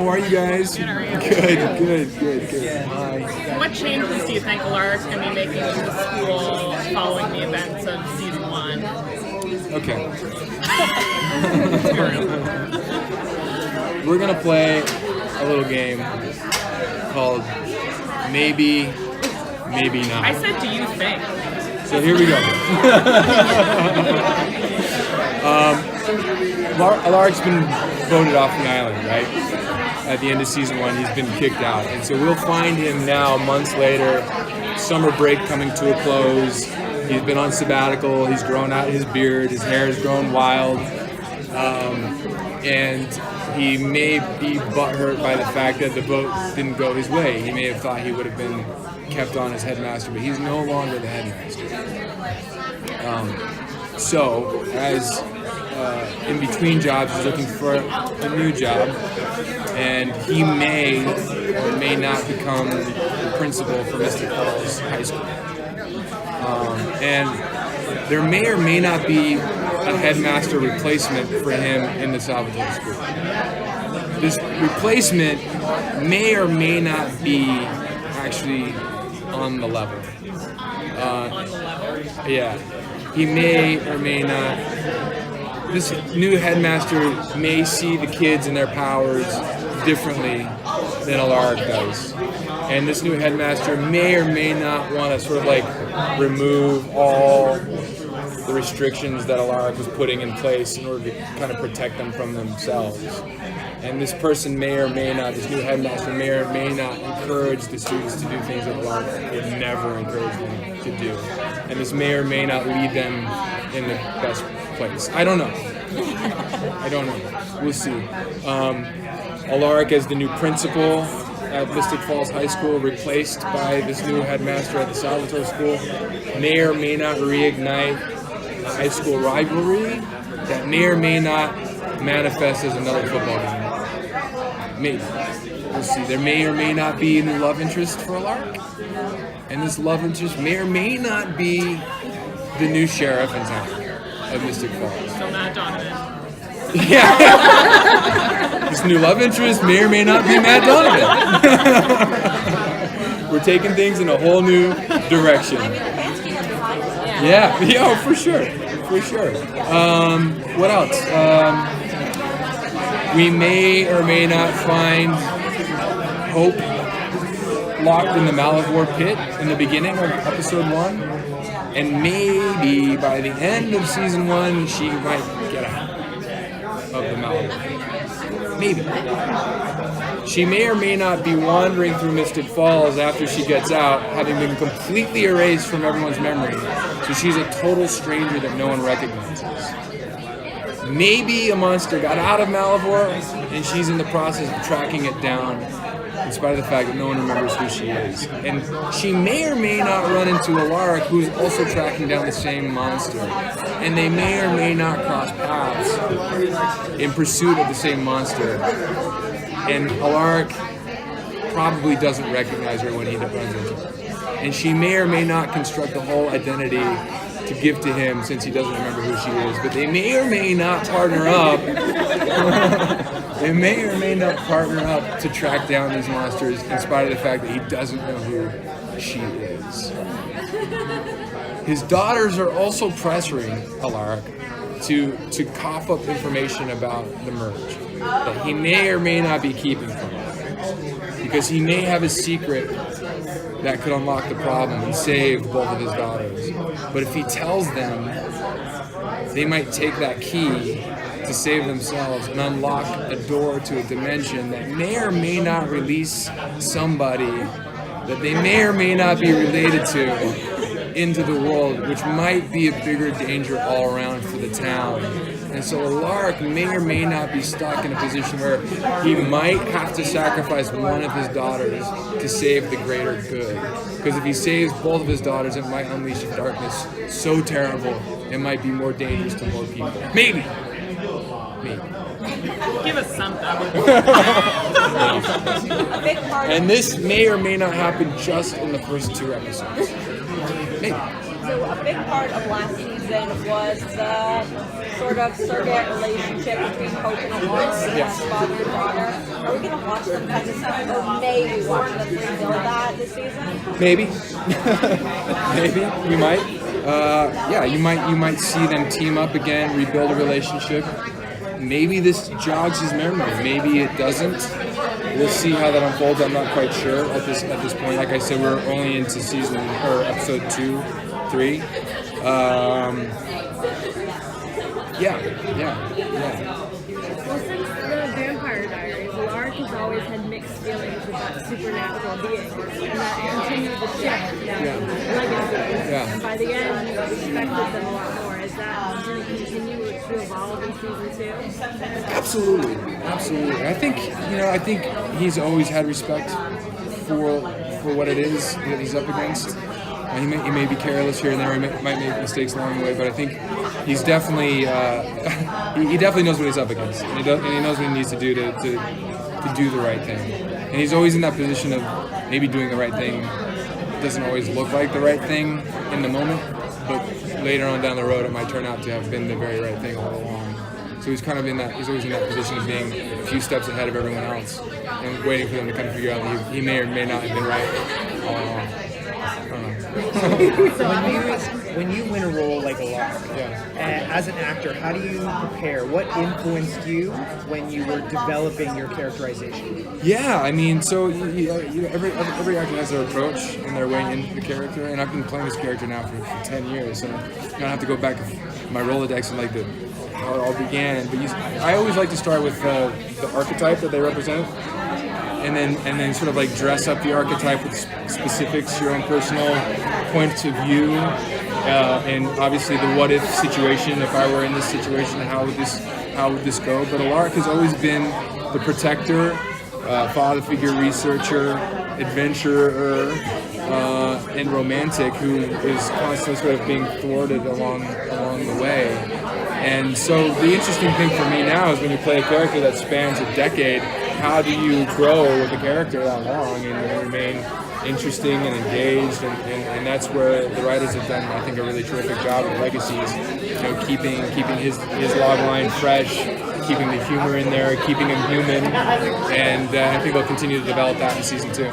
are you guys? Good, how are you? Good. Hi. What changes do you think Alaric's going to be making to the school following the events of season 1? Okay. We're going to play a little game called Maybe Not. I said, do you think? So here we go. Alaric's been voted off the island, right? At the end of season 1, he's been kicked out. And so we'll find him now, months later, summer break coming to a close. He's been on sabbatical, he's grown out his beard, his hair has grown wild. And he may be butthurt by the fact that the vote didn't go his way. He may have thought he would have been kept on as headmaster, but he's no longer the headmaster. So, as in between jobs, he's looking for a new job, and he may or may not become the principal for Mystic Falls High School. And there may or may not be a headmaster replacement for him in the Salvatore School. This replacement may or may not be actually on the level. Yeah, he may or may not. This new headmaster may see the kids and their powers differently than Alaric does. And this new headmaster may or may not want to sort of like remove all the restrictions that Alaric was putting in place in order to kind of protect them from themselves. And this person may or may not, this new headmaster may or may not encourage the students to do things that Alaric would never encourage them to do. And this may or may not lead them in the best place. I don't know. We'll see. Alaric as the new principal at Mystic Falls High School, replaced by this new headmaster at the Salvatore School, may or may not reignite a high school rivalry that may or may not manifest as another football game. Maybe. We'll see. There may or may not be a new love interest for Alaric, and this love interest may or may not be the new sheriff in town of Mystic Falls. So Matt Donovan. Yeah. This new love interest may or may not be Matt Donovan. We're taking things in a whole new direction. Yeah, for sure. What else? We may or may not find Hope locked in the Malivore pit in the beginning of episode 1. And maybe by the end of season 1, she might get out of the Malivore. Maybe. She may or may not be wandering through Mystic Falls after she gets out, having been completely erased from everyone's memory. So she's a total stranger that no one recognizes. Maybe a monster got out of Malivore, and she's in the process of tracking it down, in spite of the fact that no one remembers who she is. And she may or may not run into Alaric, who's also tracking down the same monster. And they may or may not cross paths in pursuit of the same monster. And Alaric probably doesn't recognize her when he runs into her. And she may or may not construct a whole identity to give to him since he doesn't remember who she is. But they may or may not partner up. They may or may not partner up to track down these monsters in spite of the fact that he doesn't know who she is. His daughters are also pressuring Alaric to cough up information about the merge that he may or may not be keeping from him. Because he may have a secret that could unlock the problem and save both of his daughters. But if he tells them, they might take that key to save themselves and unlock a door to a dimension that may or may not release somebody that they may or may not be related to into the world, which might be a bigger danger all around for the town. And so Alaric may or may not be stuck in a position where he might have to sacrifice one of his daughters to save the greater good. Because if he saves both of his daughters, it might unleash a darkness so terrible, it might be more dangerous to more people. Maybe. Give us something. And this may or may not happen just in the first 2 episodes. Maybe. So a big part of last season season was the sort of surrogate relationship between Hope and Alaric, Yes. father and daughter. Are we going to watch them kind of, or maybe watch them rebuild that this season? Maybe, maybe we might. Yeah, you might see them team up again, rebuild a relationship. Maybe this jogs his memory. Maybe it doesn't. We'll see how that unfolds. I'm not quite sure at this point. Like I said, we're only into season or episode 2, 3. Yeah. Well, since the Vampire Diaries, Alaric has always had mixed feelings about supernatural beings, and that continued to shift Legacies. Yeah. And by the end, you respected them a lot more. Is that going to continue to evolve in season 2? Absolutely. I think he's always had respect for what it is that he's up against. He may be careless here and there. He might make mistakes along the way, but I think he's definitely he definitely knows what he's up against, and he knows what he needs to do to do the right thing. And he's always in that position of maybe doing the right thing. It doesn't always look like the right thing in the moment, but later on down the road, it might turn out to have been the very right thing all along. So he's kind of he's always in that position of being a few steps ahead of everyone else and waiting for them to kind of figure out that he may or may not have been right all along. When you win a role like Alaric, as an actor, how do you prepare? What influenced you when you were developing your characterization? Yeah, I mean, so every actor has their approach and their way into the character, and I've been playing this character now for 10 years, so I don't have to go back to my Rolodex and like how it all began. But I always like to start with the archetype that they represent. And then sort of like dress up the archetype with specifics, your own personal points of view, and obviously the what if situation. If I were in this situation, how would this go? But Alaric has always been the protector, father figure, researcher, adventurer, and romantic who is constantly sort of being thwarted along the way. And so the interesting thing for me now is when you play a character that spans a decade, how do you grow with a character that long and remain interesting and engaged? And that's where the writers have done, I think, a really terrific job with Legacies. Keeping his log line fresh, keeping the humor in there, keeping him human, and I think they'll continue to develop that in season 2.